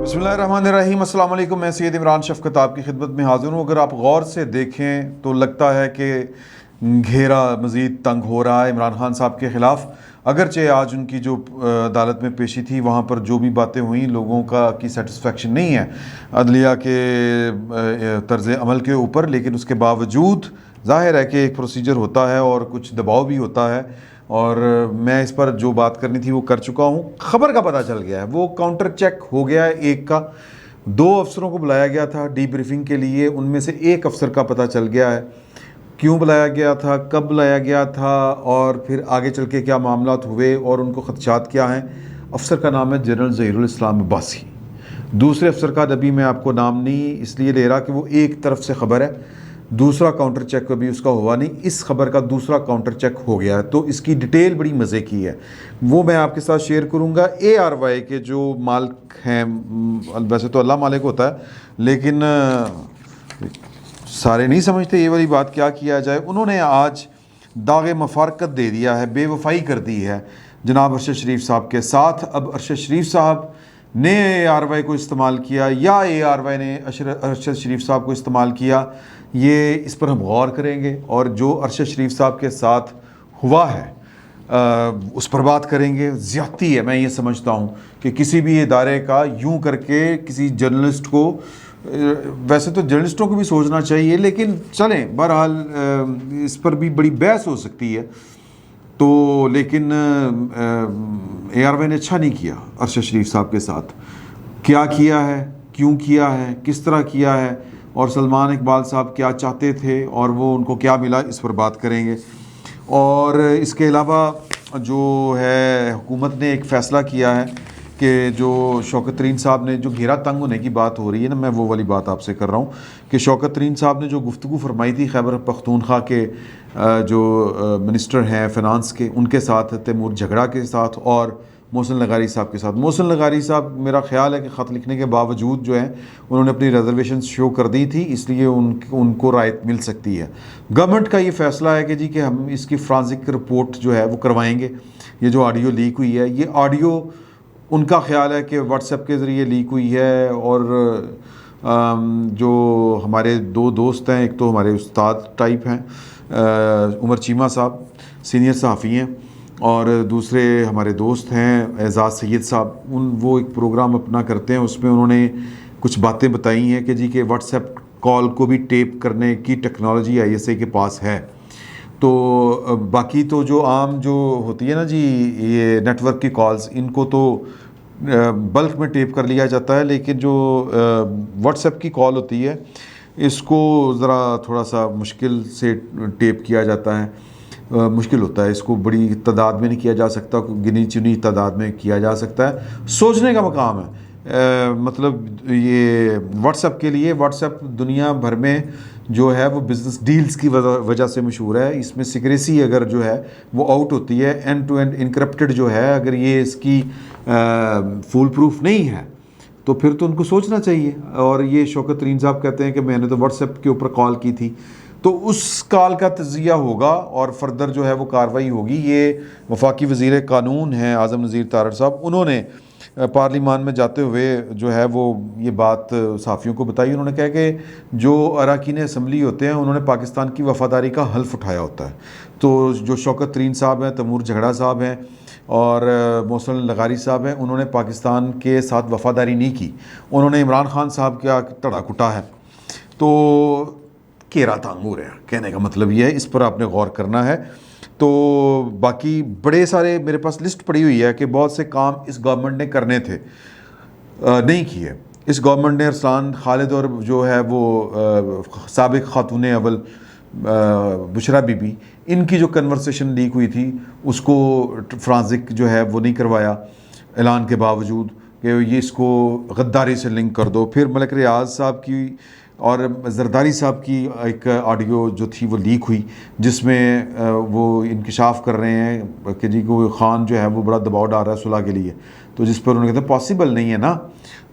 बिस्मिल्लाहिर्रहमानिर्रहीम, अस्सलाम वालेकुम। मैं सैयद इमरान शफ़क़त आपकी खिदमत में हाज़िर हूँ। अगर आप गौर से देखें तो लगता है कि घेरा मज़ीद तंग हो रहा है इमरान खान साहब के ख़िलाफ़। अगरचे आज उनकी जो अदालत में पेशी थी वहाँ पर जो भी बातें हुई लोगों का की सेटिस्फेक्शन नहीं है अदलिया के तर्ज़ अमल के ऊपर, लेकिन उसके बावजूद ज़ाहिर है कि एक प्रोसीजर होता है और कुछ दबाव भी होता है। और मैं इस पर जो बात करनी थी वो कर चुका हूँ। ख़बर का पता चल गया है, वो काउंटर चेक हो गया है। एक का 2 अफसरों को बुलाया गया था डी ब्रीफिंग के लिए, उनमें से एक अफसर का पता चल गया है क्यों बुलाया गया था, कब बुलाया गया था और फिर आगे चल के क्या मामलात हुए और उनको ख़दशात क्या हैं। अफसर का नाम है जनरल ज़हीरुल इस्लाम अब्बासी। दूसरे अफसर का अभी मैं आपको नाम नहीं इसलिए ले रहा कि वो एक तरफ से ख़बर है, दूसरा काउंटर चेक कभी उसका हुआ नहीं। इस खबर का दूसरा काउंटर चेक हो गया है, तो इसकी डिटेल बड़ी मज़े की है, वो मैं आपके साथ शेयर करूँगा। ARY के जो मालिक हैं, वैसे तो अल्लाह मालिक होता है लेकिन सारे नहीं समझते ये वाली बात, क्या किया जाए। उन्होंने आज दागे मफारकत दे दिया है, बेवफाई कर दी है जनाब अरशद शरीफ साहब के साथ। अब अरशद शरीफ साहब ने ARY को इस्तेमाल किया या ARY ने अरशद शरीफ साहब को इस्तेमाल किया, ये इस पर हम गौर करेंगे और जो अरशद शरीफ साहब के साथ हुआ है उस पर बात करेंगे। ज़्यादती है, मैं ये समझता हूँ कि किसी भी इदारे का यूं करके किसी जर्नलिस्ट को, वैसे तो जर्नलिस्टों को भी सोचना चाहिए लेकिन चलें बहरहाल इस पर भी बड़ी बहस हो सकती है तो, लेकिन ARY ने अच्छा नहीं किया अरशद शरीफ साहब के साथ। क्या किया है, क्यों किया है, किस तरह किया है और सलमान इकबाल साहब क्या चाहते थे और वो उनको क्या मिला, इस पर बात करेंगे। और इसके अलावा जो है हुकूमत ने एक फ़ैसला किया है कि जो शौकत तरीन साहब ने, जो घेरा तंग होने की बात हो रही है ना, मैं वो वाली बात आपसे कर रहा हूँ कि शौकत तरीन साहब ने जो गुफ्तगू फरमाई थी खैबर पख्तूनख्वा के जो मिनिस्टर हैं फ़िनांस के, उनके साथ, तैमूर झगड़ा के साथ और मोहसिन लगारी साहब के साथ। मोहसिन लगारी साहब मेरा ख्याल है कि ख़त लिखने के बावजूद जो है उन्होंने अपनी रिजर्वेशन शो कर दी थी, इसलिए उनको रायत मिल सकती है। गवर्नमेंट का ये फ़ैसला है कि जी कि हम इसकी फ्रांसिक रिपोर्ट जो है वो करवाएंगे। ये जो ऑडियो लीक हुई है, ये ऑडियो उनका ख्याल है कि व्हाट्सएप के ज़रिए लीक हुई है और जो हमारे 2 दोस्त हैं, एक तो हमारे उस्ताद टाइप हैं उमर चीमा साहब सीनियर सहाफ़ी हैं और दूसरे हमारे दोस्त हैं एजाज़ सैयद साहब, वो एक प्रोग्राम अपना करते हैं, उसमें उन्होंने कुछ बातें बताई हैं कि जी कि व्हाट्सएप कॉल को भी टेप करने की टेक्नोलॉजी ISA के पास है। तो बाकी तो जो आम जो होती है ना जी ये नेटवर्क की कॉल्स, इनको तो बल्क में टेप कर लिया जाता है, लेकिन जो व्हाट्सएप की कॉल होती है इसको ज़रा थोड़ा सा मुश्किल से टेप किया जाता है। मुश्किल होता है, इसको बड़ी तादाद में नहीं किया जा सकता, गिनी चुनी तादाद में किया जा सकता है। सोचने का मकाम है। मतलब ये व्हाट्सएप के लिए, व्हाट्सएप दुनिया भर में जो है वो बिज़नेस डील्स की वजह से मशहूर है। इसमें सिक्रेसी अगर जो है वो आउट होती है, एंड टू एंड इनक्रप्टेड जो है, अगर ये इसकी फुल प्रूफ नहीं है तो फिर तो उनको सोचना चाहिए। और ये शौकत तरीन साहब कहते हैं कि मैंने तो व्हाट्सएप के ऊपर कॉल की थी, तो उस कॉल का तजिया होगा और फर्दर जो है वो कार्रवाई होगी। ये वफाकी वज़ीर कानून हैं आज़म नज़ीर तारड़ साहब, उन्होंने पार्लिमान में जाते हुए जो है वो ये बात सहाफ़ियों को बताई। उन्होंने कहा कि जो अरकान असम्बली होते हैं उन्होंने पाकिस्तान की वफ़ादारी का हल्फ उठाया होता है। तो जो शौकत तरीन साहब हैं, तैमूर झगड़ा साहब हैं और मोहसिन लगारी साहब हैं, उन्होंने पाकिस्तान के साथ वफ़ादारी नहीं की, उन्होंने इमरान खान साहब का तड़ा कुटा है। तो घेरा तंग हो रहा है, कहने का मतलब ये है, इस पर आपने गौर करना है। तो बाकी बड़े सारे मेरे पास लिस्ट पड़ी हुई है कि बहुत से काम इस गवर्नमेंट ने करने थे, नहीं किए। इस गवर्नमेंट ने अरसलान खालिद और जो है वो साबिक खातून अव्वल बुशरा बीबी, इनकी जो कन्वर्सेशन लीक हुई थी उसको फ्रांसिक जो है वो नहीं करवाया ऐलान के बावजूद कि ये इसको गद्दारी से लिंक कर दो। फिर मलिक रियाज साहब की और जरदारी साहब की एक ऑडियो जो थी वो लीक हुई, जिसमें वो इंकशाफ कर रहे हैं कि जी को ख़ान जो है वो बड़ा दबाव डाल रहा है सुलह के लिए, तो जिस पर उन्होंने कहा पॉसिबल नहीं है ना।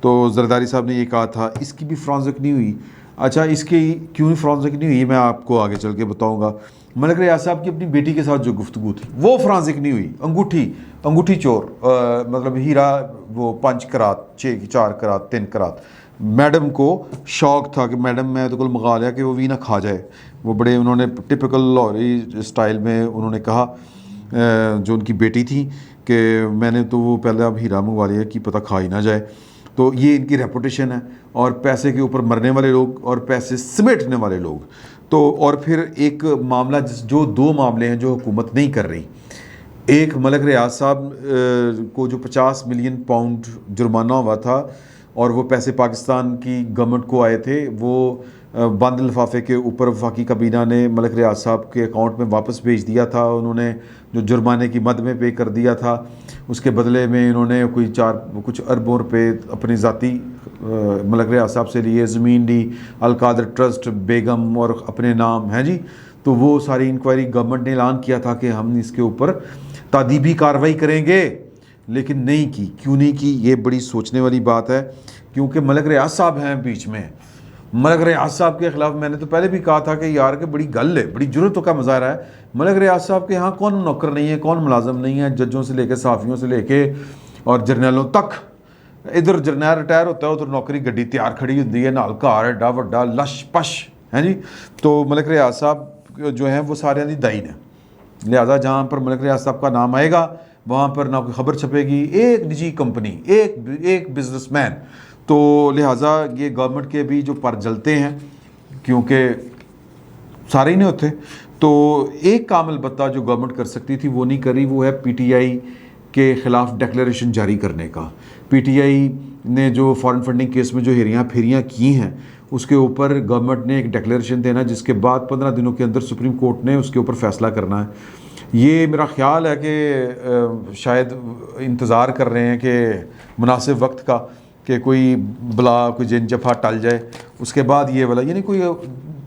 तो जरदारी साहब ने ये कहा था, इसकी भी फ्रांसिक नहीं हुई। अच्छा, इसकी क्यों फॉरेंसिक नहीं हुई मैं आपको आगे चल के बताऊंगा। मलिक रियाज साहब की अपनी बेटी के साथ जो गुफ्तगू थी वो फॉरेंसिक नहीं हुई। अंगूठी चोर, मतलब हीरा वो 5 करात 6 4 करात 3 करात। मैडम को शौक था कि मैडम मैं तो कुल मंगा लिया कि वो भी ना खा जाए। वो बड़े उन्होंने टिपिकल लाहौरी स्टाइल में उन्होंने कहा, जो उनकी बेटी थी, कि मैंने तो वो पहले अब हीरा मंगवा लिया कि पता खा ही ना जाए। तो ये इनकी रेपुटेशन है, और पैसे के ऊपर मरने वाले लोग और पैसे समेटने वाले लोग। तो और फिर एक मामला जो 2 मामले हैं जो हुकूमत नहीं कर रही। एक मलिक रियाज साहब को जो 50 मिलियन पाउंड जुर्माना हुआ था और वो पैसे पाकिस्तान की गवर्नमेंट को आए थे, वो बंद लिफाफे के ऊपर वफाकी काबीना ने मलिक रियाज साहब के अकाउंट में वापस भेज दिया था। उन्होंने जो जुर्माने की मद में पे कर दिया था, उसके बदले में इन्होंने कुछ अरबों रुपए अपनी ज़ाती मलिक रियाज साहब से लिए, ज़मीन ली, अलकादर ट्रस्ट बेगम और अपने नाम है जी। तो वो सारी इंक्वायरी गवर्नमेंट ने ऐलान किया था कि हम इसके ऊपर तादीबी कार्रवाई करेंगे, लेकिन नहीं की। क्यों नहीं की, ये बड़ी सोचने वाली बात है, क्योंकि मलिक रियाज साहब हैं बीच में। मलिक रियाज साहब के ख़िलाफ़ मैंने तो पहले भी कहा था कि यार के बड़ी गल है, बड़ी जुर्रतों का मुजाहरा है। मलिक रियाज साहब के यहाँ कौन नौकर नहीं है, कौन मुलाजम नहीं है, जजों से लेकर सहाफ़ियों से लेके और जरनैलों तक। इधर जरनैल रिटायर होता है, उधर नौकरी गड्डी तैयार खड़ी होती है, नाल घर एडा वड्डा लश पश है जी। तो मलिक रियाज साहब जो हैं वो सारे दी दाई ने, लिहाजा जहाँ पर मलिक रियाज साहब का नाम आएगा वहाँ पर ना कोई ख़बर छपेगी, एक निजी कंपनी, एक बिजनेसमैन। तो लिहाजा ये गवर्नमेंट के भी जो पर जलते हैं, क्योंकि सारे ही नहीं होते। तो एक काम अलबत्ता जो गवर्नमेंट कर सकती थी वो नहीं करी, वो है पीटीआई के ख़िलाफ़ डिक्लेरेशन जारी करने का। पीटीआई ने जो फॉरेन फंडिंग केस में जो हेरियाँ फेरियाँ की हैं, उसके ऊपर गवर्नमेंट ने एक डिक्लेरेशन देना, जिसके बाद 15 दिनों के अंदर सुप्रीम कोर्ट ने उसके ऊपर फ़ैसला करना है। ये मेरा ख्याल है कि शायद इंतज़ार कर रहे हैं कि मुनासिब वक्त का, कि कोई बला कोई जिन जफा टल जाए, उसके बाद ये वाला यानी कोई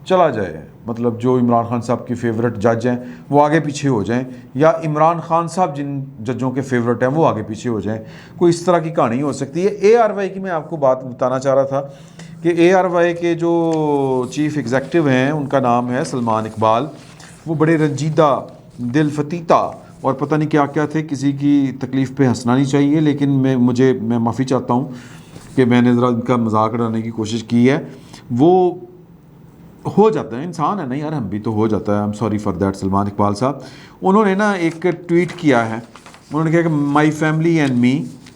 चला जाए, मतलब जो इमरान खान साहब के फेवरेट जज हैं वो आगे पीछे हो जाएं, या इमरान खान साहब जिन जजों के फेवरेट हैं वो आगे पीछे हो जाएं। कोई इस तरह की कहानी हो सकती है। ARY की मैं आपको बात बताना चाह रहा था कि ARY के जो चीफ़ एग्जेक्टिव हैं उनका नाम है सलमान इकबाल। वो बड़े रंजीदा, दिल फतीता और पता नहीं क्या क्या थे। किसी की तकलीफ़ पे हंसना नहीं चाहिए, लेकिन मैं माफ़ी चाहता हूँ कि मैंने ज़रा इनका मजाक उड़ाने की कोशिश की है। वो हो जाता है, इंसान है, नहीं यार हम भी तो हो जाता है। I am sorry for that. Salman Iqbal साहब उन्होंने ना एक ट्वीट किया है, उन्होंने कहा कि my family and me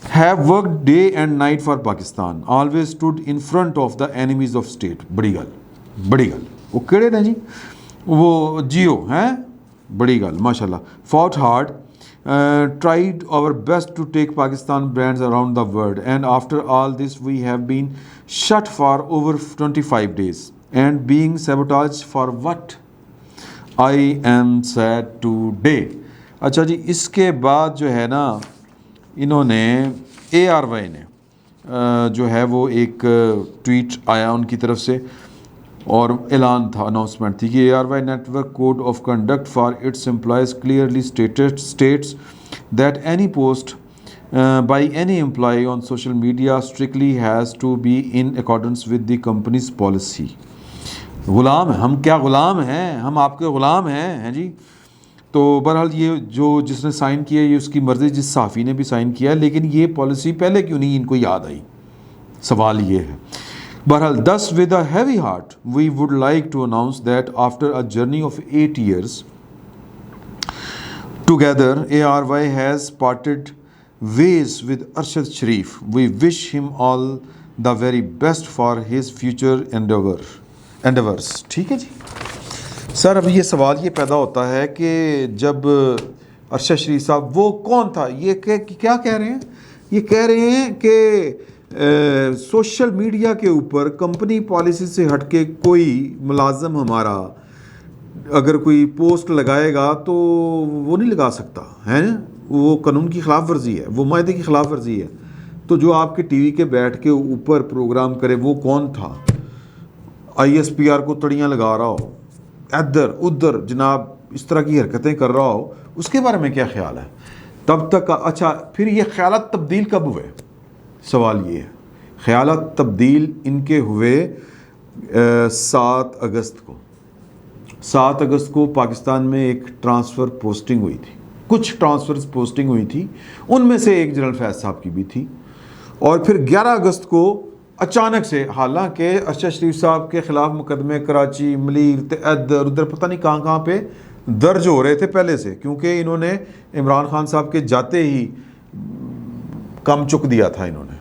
have worked day and night for Pakistan, always stood in front of the enemies of state. बड़ी गल वो केड़े ने जी, वो जियो हैं, बड़ी गल माशाल्लाह। Fought hard, tried our best to take Pakistan brands around the world, and after all this we have been shut for over 25 days and being sabotaged for what? I am sad today। अच्छा जी, इसके बाद जो है ना, इन्होंने ARY ने जो है वो एक ट्वीट आया उनकी तरफ से, और ऐलान था, अनाउंसमेंट थी कि ARY network code of conduct for its employees clearly states that any post by any employee on social media strictly has to be in accordance with the company's policy. ग़ुलाम, हम क्या ग़ुलाम हैं, हम आपके ग़ुलाम हैं जी। तो बहरहाल ये जो जिसने साइन किया ये उसकी मर्ज़ी, जिस सहाफ़ी ने भी साइन किया, लेकिन ये पॉलिसी पहले क्यों नहीं इनको याद आई, सवाल ये है। But thus, with a heavy heart, we would like to announce that after a journey of 8 years together, ARY has parted ways with Arshad Sharif. We wish him all the very best for his future endeavors। ठीक है जी sir. अब ये सवाल ये पैदा होता है कि जब अरशद शरीफ साहब, वो कौन था, ये क्या कह रहे हैं, ये कह रहे हैं कि सोशल मीडिया के ऊपर कंपनी पॉलिसी से हटके कोई मुलाजम हमारा अगर कोई पोस्ट लगाएगा तो वो नहीं लगा सकता है, वो कानून की ख़िलाफ़ वर्जी है, वो मायदे की ख़िलाफ़ वर्जी है। तो जो आपके टीवी के बैठ के ऊपर प्रोग्राम करे वो कौन था, ISPR को तड़ियाँ लगा रहा हो, इधर उधर जनाब इस तरह की हरकतें कर रहा हो, उसके बारे में क्या ख्याल है तब तक। अच्छा, फिर ये ख्यालात तब्दील कब हुए, सवाल ये है। ख्यालात तब्दील इनके हुए 7 अगस्त को पाकिस्तान में एक ट्रांसफ़र पोस्टिंग हुई थी, कुछ ट्रांसफ़र्स पोस्टिंग हुई थी, उनमें से एक जनरल फैज़ साहब की भी थी। और फिर 11 अगस्त को अचानक से, हालांकि अरशद शरीफ साहब के ख़िलाफ़ मुकदमे कराची, मलीर, इधर उधर पता नहीं कहाँ पे दर्ज हो रहे थे पहले से, क्योंकि इन्होंने इमरान खान साहब के जाते ही कम चुक दिया था इन्होंने,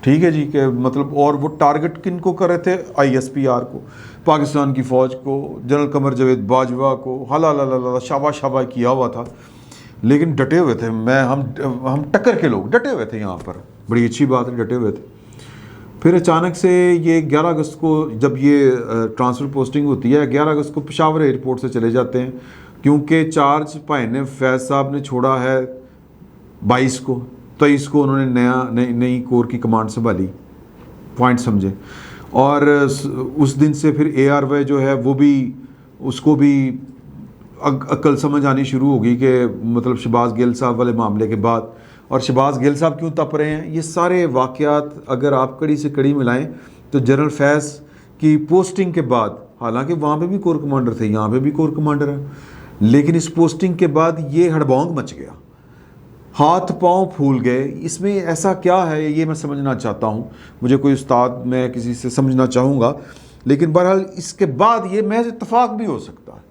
ठीक है जी, कि मतलब, और वो टारगेट किन को कर रहे थे, ISPR को, पाकिस्तान की फ़ौज को, जनरल कमर जावेद बाजवा को, हला शाबा किया हुआ था। लेकिन डटे हुए थे, हम टक्कर के लोग डटे हुए थे यहाँ पर, बड़ी अच्छी बात है, डटे हुए थे। फिर अचानक से ये 11 अगस्त को जब ये ट्रांसफ़र पोस्टिंग होती है, 11 अगस्त को पेशावर एयरपोर्ट से चले जाते हैं, क्योंकि चार्ज भाई ने फैज़ साहब ने छोड़ा है 22 को, 23 को उन्होंने नई कोर की कमांड संभाली, पॉइंट समझे। और उस दिन से फिर ARY जो है वो भी, उसको भी अक्ल समझ आनी शुरू होगी कि मतलब शहबाज गिल साहब वाले मामले के बाद, और शहबाज गिल साहब क्यों तप रहे हैं, ये सारे वाक़यात अगर आप कड़ी से कड़ी मिलाएं तो जनरल फैज़ की पोस्टिंग के बाद, हालांकि वहाँ पे भी कोर कमांडर थे, यहाँ पे भी कोर कमांडर है, लेकिन इस पोस्टिंग के बाद ये हड़बौंग मच गया, हाथ पांव फूल गए। इसमें ऐसा क्या है ये मैं समझना चाहता हूँ, मुझे कोई उस्ताद, मैं किसी से समझना चाहूँगा। लेकिन बहरहाल इसके बाद ये महज इत्तफाक भी हो सकता है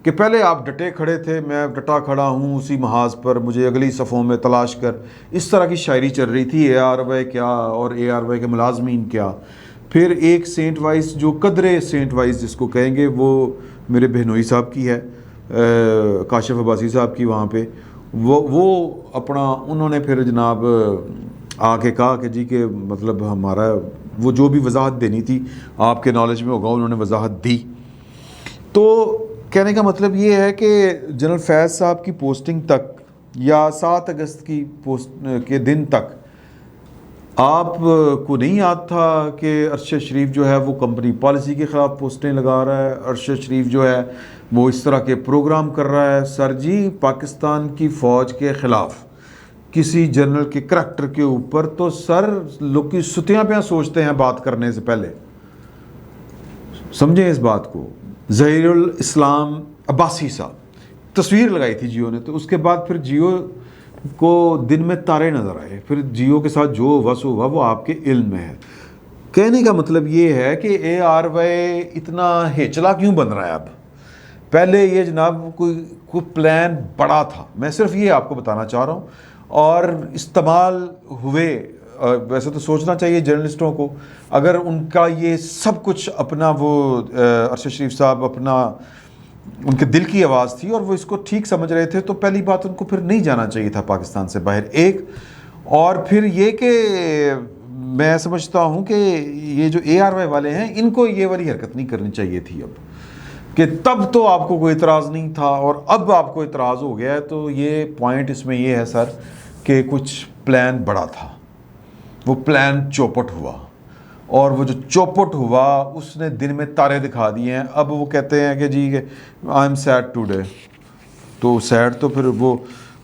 कि पहले आप डटे खड़े थे, मैं डटा खड़ा हूँ उसी महाज पर, मुझे अगली सफ़ों में तलाश कर, इस तरह की शायरी चल रही थी। ARY क्या और ARY के मुलाजमीन क्या। फिर एक सेंट वाइस, जो कदरे सेंट वाइस जिसको कहेंगे, वो मेरे बहनोई साहब की है, काशिफ अब्बासी साहब की, वहाँ पे वो अपना उन्होंने फिर जनाब आके कहा कि जी के मतलब हमारा वो जो भी वजाहत देनी थी, आपके नॉलेज में होगा, उन्होंने वजाहत दी। तो कहने का मतलब ये है कि जनरल फैज़ साहब की पोस्टिंग तक या 7 अगस्त की पोस्ट के दिन तक आपको नहीं याद था कि अरशद शरीफ जो है वो कंपनी पॉलिसी के ख़िलाफ़ पोस्टें लगा रहा है, अरशद शरीफ जो है वो इस तरह के प्रोग्राम कर रहा है। सर जी, पाकिस्तान की फ़ौज के ख़िलाफ़ किसी जनरल के करैक्टर के ऊपर तो सर लोग की सुतियाँ पे सोचते हैं बात करने से पहले, समझें इस बात को। ज़हीरुल इस्लाम अब्बासी साहब, तस्वीर लगाई थी जियो ने, तो उसके बाद फिर जियो को दिन में तारे नज़र आए, फिर जियो के साथ जो वस हुआ वो आपके इल्म में है। कहने का मतलब ये है कि ARY इतना हेचला क्यों बन रहा है अब। पहले ये जनाब कोई प्लान बड़ा था, मैं सिर्फ ये आपको बताना चाह रहा हूँ, और इस्तेमाल हुए। वैसे तो सोचना चाहिए जर्नलिस्टों को, अगर उनका ये सब कुछ अपना वो अरशद शरीफ साहब अपना उनके दिल की आवाज़ थी और वो इसको ठीक समझ रहे थे, तो पहली बात उनको फिर नहीं जाना चाहिए था पाकिस्तान से बाहर, एक। और फिर ये कि मैं समझता हूँ कि ये जो ARY वाले हैं, इनको ये वाली हरकत नहीं करनी चाहिए थी अब, कि तब तो आपको कोई इतराज़ नहीं था और अब आपको इतराज़ हो गया है। तो ये पॉइंट इसमें ये है सर कि कुछ प्लान बड़ा था, वो प्लान चौपट हुआ, और वो जो चौपट हुआ उसने दिन में तारे दिखा दिए हैं। अब वो कहते हैं कि जी आई एम सैड टुडे, तो सैड तो फिर वो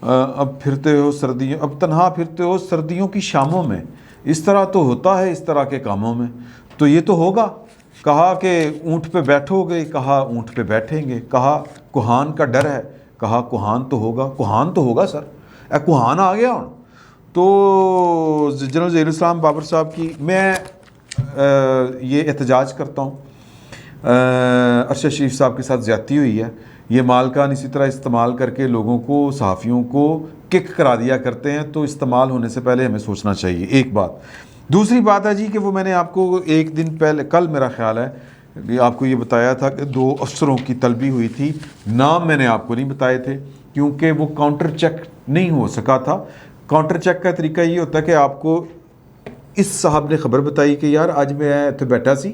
अब फिरते हो सर्दियों, अब तन्हा फिरते हो सर्दियों की शामों में, इस तरह तो होता है इस तरह के कामों में। तो ये तो होगा, कहा कि ऊँट पे बैठोगे, कहा ऊँट पे बैठेंगे, कहा कुहान का डर है, कहा कुहान तो होगा, कुहान तो होगा सर, कुहान आ गया हूँ। तो जनरल ज़हीरुल इस्लाम बाबर साहब की मैं ये एहतजाज करता हूँ, अरशद शरीफ साहब के साथ ज़्यादती हुई है। ये मालकान इसी तरह इस्तेमाल करके लोगों को, सहाफ़ियों को किक करा दिया करते हैं, तो इस्तेमाल होने से पहले हमें सोचना चाहिए, एक बात। दूसरी बात है जी कि वो मैंने आपको एक दिन पहले, कल मेरा ख्याल है, आपको ये बताया था कि 2 अफसरों की तलबी हुई थी, नाम मैंने आपको नहीं बताए थे क्योंकि वो काउंटर चेक नहीं हो सका था। काउंटर चेक का तरीका ये होता है कि आपको इस साहब ने खबर बताई कि यार अज मैं इत्थे बैठा सी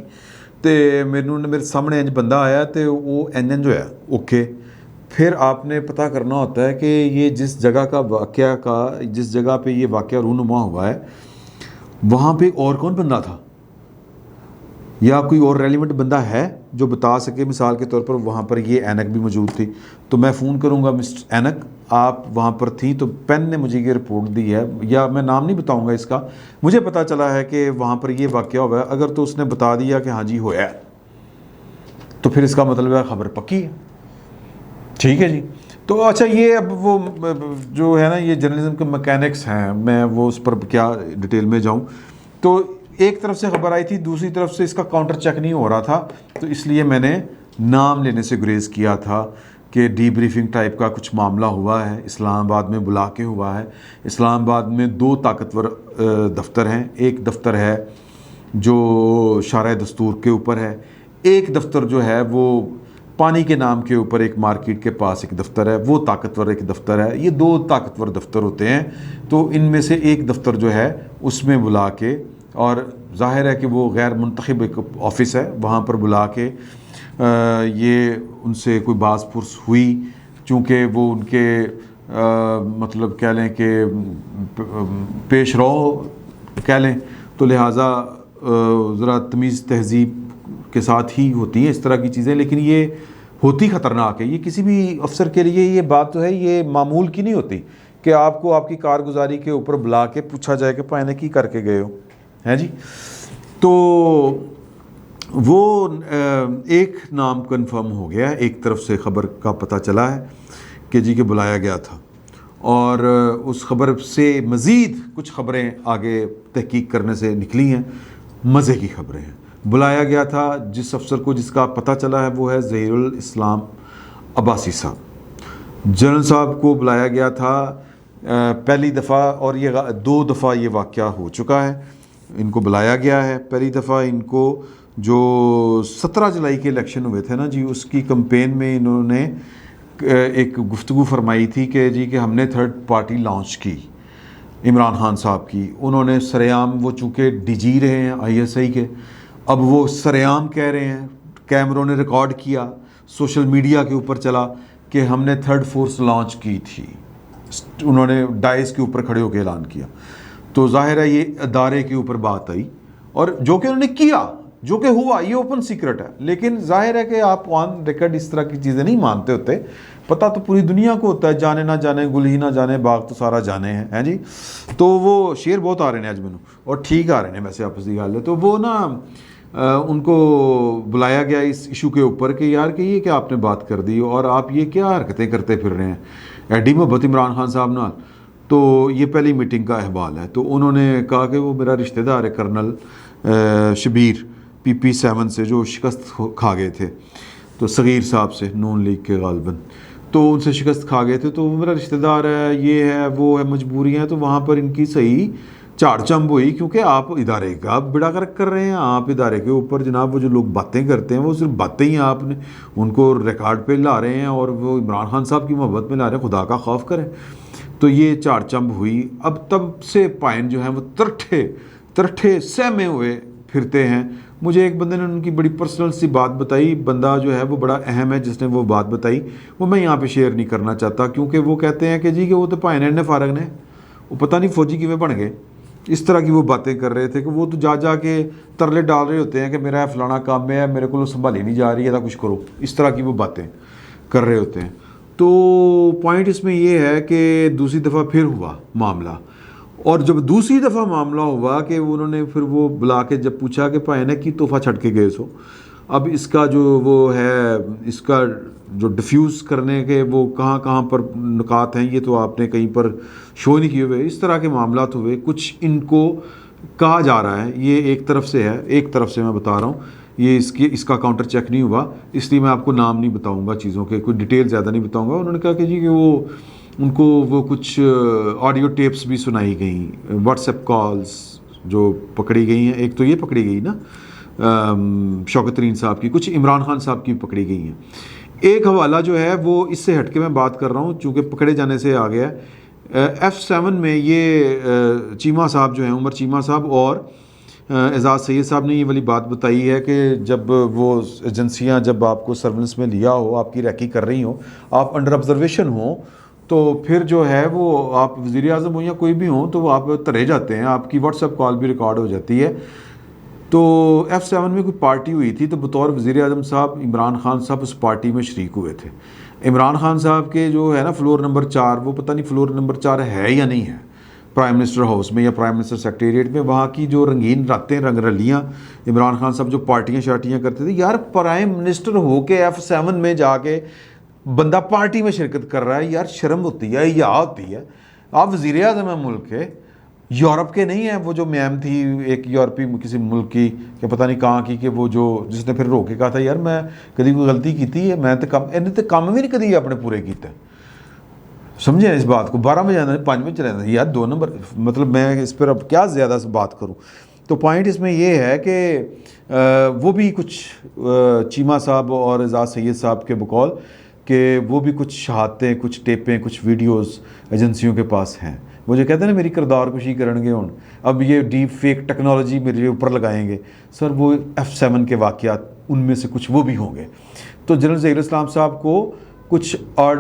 ते मेरे सामने इंज बंदा आया तो वो इंज होया, ओके। फिर आपने पता करना होता है कि ये जिस जगह का वाक़या का, जिस जगह पे ये वाक़या रूनुमा हुआ है, वहाँ पे और कौन बंदा था, या कोई और रेलिवेंट बंदा है जो बता सके। मिसाल के तौर पर वहाँ पर ये ऐनक भी मौजूद थी, तो मैं फ़ोन करूँगा मिस्टर ऐनक, आप वहाँ पर थी, तो पेन ने मुझे ये रिपोर्ट दी है, या मैं नाम नहीं बताऊँगा इसका, मुझे पता चला है कि वहाँ पर ये वाक़या हुआ है। अगर तो उसने बता दिया कि हाँ जी होया है, तो फिर इसका मतलब है खबर पक्की है। ठीक है जी। तो अच्छा, ये अब वो जो है ना, ये जर्नलिज्म के मैकेनिक्स हैं, मैं वो उस पर क्या डिटेल में जाऊँ। तो एक तरफ से खबर आई थी, दूसरी तरफ से इसका काउंटर चेक नहीं हो रहा था, तो इसलिए मैंने नाम लेने से गुरेज किया था कि डीब्रीफिंग टाइप का कुछ मामला हुआ है, इस्लामाबाद में बुला के हुआ है। इस्लामाबाद में 2 ताकतवर दफ्तर हैं। एक दफ्तर है जो शारा दस्तूर के ऊपर है, एक दफ्तर जो है वो पानी के नाम के ऊपर एक मार्केट के पास एक दफ्तर है, वो ताकतवर एक दफ्तर है। ये 2 ताकतवर दफ्तर होते हैं। तो इनमें से एक दफ्तर जो है उसमें बुला के, और जाहिर है कि वो गैर मुंतखब एक ऑफिस है, वहाँ पर बुला के ये उनसे कोई बात पुरस हुई, चूँकि वो उनके मतलब कह लें कि पेश रो कह लें, तो लिहाजा ज़रा तमीज़ तहज़ीब के साथ ही होती हैं इस तरह की चीज़ें। लेकिन ये होती ख़तरनाक है। ये किसी भी अफसर के लिए ये बात जो है ये मामूल की नहीं होती कि आपको आपकी कारगुजारी के ऊपर बुला के पूछा जाए कि पाने की करके गए हो, हैं जी। तो वो एक नाम कंफर्म हो गया, एक तरफ से ख़बर का पता चला है कि जी के बुलाया गया था, और उस ख़बर से मज़ीद कुछ ख़बरें आगे तहकीक करने से निकली हैं, मज़े की ख़बरें हैं। बुलाया गया था जिस अफसर को, जिसका पता चला है वो है ज़हीरुल इस्लाम अब्बासी साहब। जनरल साहब को बुलाया गया था पहली दफ़ा, और ये 2 दफ़ा ये वाक़या हो चुका है। इनको बुलाया गया है पहली दफ़ा, इनको जो 17 जुलाई के इलेक्शन हुए थे ना जी, उसकी कैंपेन में इन्होंने एक गुफ्तगू फरमाई थी कि जी कि हमने थर्ड पार्टी लॉन्च की इमरान खान साहब की। उन्होंने सरेआम, वो चूँकि डीजी रहे हैं ISI के, अब वो सरेआम कह रहे हैं, कैमरों ने रिकॉर्ड किया, सोशल मीडिया के ऊपर चला कि हमने थर्ड फोर्स लॉन्च की थी। उन्होंने डाइस के ऊपर खड़े होकर ऐलान किया। तो जाहिर है ये अदारे के ऊपर बात आई, और जो कि उन्होंने किया, जो कि हुआ, ये ओपन सीक्रेट है। लेकिन जाहिर है कि आप ऑन रिकॉर्ड इस तरह की चीज़ें नहीं मानते होते। पता तो पूरी दुनिया को होता है, जाने ना जाने गुल ही ना जाने बाग तो सारा जाने हैं जी। तो वो शेर बहुत आ रहे हैं अज मैनू, और ठीक आ रहे हैं वैसे, आपस की गल है। तो वो ना उनको बुलाया गया इस इशू के ऊपर कि यार कि ये क्या आपने बात कर दी, और आप ये क्या हरकतें करते फिर रहे हैं, एडी मोहब्बत इमरान खान साहब नाल। तो ये पहली मीटिंग का अहवाल है। तो उन्होंने कहा कि वो मेरा रिश्तेदार है कर्नल शबीर PP7 से, जो शिकस्त खा गए थे, तो सगीर साहब से, नून लीग के गालबन, तो उनसे शिकस्त खा गए थे। तो वो मेरा रिश्तेदार है, ये है वो है, मजबूरियाँ हैं। तो वहाँ पर इनकी सही झाड़ चंब हुई, क्योंकि आप इदारे का बिड़ा गर्क कर रहे हैं। आप इदारे के ऊपर जनाब वो जो लोग बातें करते हैं वो सिर्फ बातें ही आपने उनको रिकॉर्ड पे ला रहे हैं, और वो इमरान खान साहब की मोहब्बत में ला रहे हैं। खुदा का खौफ करें। तो ये झाड़ चंब हुई। अब तब से पाइन जो है वो तरठे सहमे हुए फिरते हैं। मुझे एक बंदे ने उनकी बड़ी पर्सनल सी बात बताई, बंदा जो है वो बड़ा अहम है जिसने वो बात बताई, वो मैं यहाँ पे शेयर नहीं करना चाहता, क्योंकि वो कहते हैं कि जी कि वो तो भाई ने फारग ने, वो पता नहीं फौजी किवें बन गए। इस तरह की वो बातें कर रहे थे कि वो तो जा के तरले डाल रहे होते हैं कि मेरा फलाना काम है, मेरे को संभाली नहीं जा रही है, कुछ करो। इस तरह की वो बातें कर रहे होते हैं। तो पॉइंट इसमें ये है कि दूसरी दफ़ा फिर हुआ मामला, और जब दूसरी दफ़ा मामला हुआ कि उन्होंने फिर वो बुला के जब पूछा कि भाई ने की तोहफा छट के गए सो, अब इसका जो वो है, इसका जो डिफ्यूज़ करने के वो कहाँ पर नुकात हैं, ये तो आपने कहीं पर शो नहीं किए हुए। इस तरह के मामला हुए। कुछ इनको कहा जा रहा है, ये एक तरफ से है, एक तरफ से मैं बता रहा हूँ, ये इसका काउंटर चेक नहीं हुआ, इसलिए मैं आपको नाम नहीं बताऊँगा चीज़ों के, कोई डिटेल ज़्यादा नहीं बताऊँगा। उन्होंने कहा कि जी कि वो उनको वो कुछ ऑडियो टेप्स भी सुनाई गई, व्हाट्सएप कॉल्स जो पकड़ी गई हैं। एक तो ये पकड़ी गई ना शौकत तरीन साहब की, कुछ इमरान खान साहब की पकड़ी गई हैं। एक हवाला जो है वो इससे हट के मैं बात कर रहा हूँ, चूँकि पकड़े जाने से आ गया है। F7 में ये चीमा साहब जो हैं, उमर चीमा साहब और एजाज़ सैयद साहब ने ये वाली बात बताई है कि जब वो एजेंसियाँ जब आपको सर्विलेंस में लिया हो, आपकी रैकी कर रही हो, आप अंडर ऑब्जर्वेशन हो, तो फिर जो है वो आप वज़ीर आज़म हो या कोई भी हो, तो आप तरे जाते हैं, आपकी व्हाट्सएप कॉल भी रिकॉर्ड हो जाती है। तो F7 में कोई पार्टी हुई थी, तो बतौर वज़ीर आज़म साहब इमरान खान साहब उस पार्टी में शरीक हुए थे। इमरान खान साहब के जो है ना फ्लोर नंबर 4, वो पता नहीं फ्लोर नंबर 4 है या नहीं है प्राइम मिनिस्टर हाउस में या प्राइम मिनिस्टर सेक्रेटेरिएट में। वहाँ की जो रंगीन रातें, रंग रलियाँ, इमरान खान साहब जो पार्टियाँ शार्टियाँ करते थे, यार प्राइम मिनिस्टर होके F7 में जाके बंदा पार्टी में शिरकत कर रहा है, यार शर्म होती है या होती है। आप वज़ीर आज़म है मुल्क के, यूरोप के नहीं है। वो जो मैम थी एक यूरोपी किसी मुल्क की कि पता नहीं कहाँ की, कि वो जो जिसने फिर रोके कहा था यार मैं कभी कोई गलती की थी, मैं तो कम इन्हें तो काम भी नहीं कभी अपने पूरे किए। समझे इस बात को? 12 बजे आना 5 बजे चले जाना यार, 2 नंबर। मतलब मैं इस पर अब क्या ज़्यादा से बात करूँ। तो पॉइंट इसमें ये है कि वो भी कुछ चीमा साहब और एजाज सैयद साहब के बकौल कि वो भी कुछ शहादतें, कुछ टेपें, कुछ वीडियोस एजेंसियों के पास हैं। वो जो कहते हैं ना मेरी किरदार कुशी करेंगे हूँ, अब ये डीप फेक टेक्नोलॉजी मेरे ऊपर लगाएंगे। सर वो F7 के वाक़यात उनमें से कुछ वो भी होंगे। तो जनरल ज़हीर इस्लाम साहब को कुछ और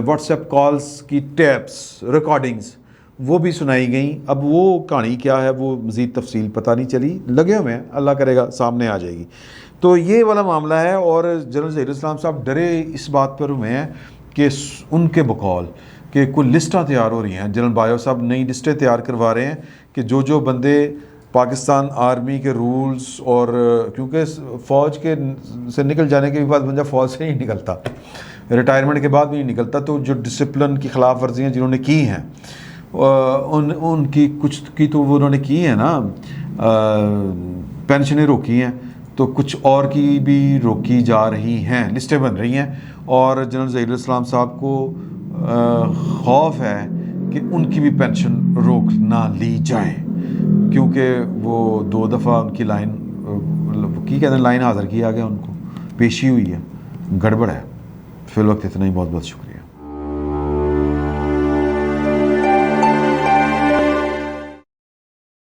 व्हाट्सएप कॉल्स की टैप्स, रिकॉर्डिंग्स वो भी सुनाई गई। अब वो कहानी क्या है वो मज़ीद तफसील पता नहीं चली, लगे हुए हैं, अल्लाह करेगा सामने आ जाएगी। तो ये वाला मामला है। और जनरल ज़हीर इस्लाम साहब डरे इस बात पर हुए हैं कि उनके बकौल कि कुछ लिस्टें तैयार हो रही हैं। जनरल बायो साहब नई लिस्टें तैयार करवा रहे हैं कि जो बंदे पाकिस्तान आर्मी के रूल्स, और क्योंकि फ़ौज के से निकल जाने के बाद बंदा फ़ौज से नहीं निकलता, रिटायरमेंट के बाद भी नहीं निकलता, तो जो डिसिप्लिन की ख़िलाफ़ वर्जियाँ जिन्होंने की हैं उनकी कुछ की तो वो उन्होंने की है ना, पेंशनें रोकी हैं, तो कुछ और की भी रोकी जा रही हैं, लिस्टें बन रही हैं। और जनरल ज़हीर इस्लाम साहब को खौफ है कि उनकी भी पेंशन रोक ना ली जाए, क्योंकि वो 2 दफ़ा उनकी लाइन की कहते हैं लाइन हाज़िर किया गया, उनको पेशी हुई है, गड़बड़ है। फिल वक्त इतना ही, बहुत बहुत शुक्रिया।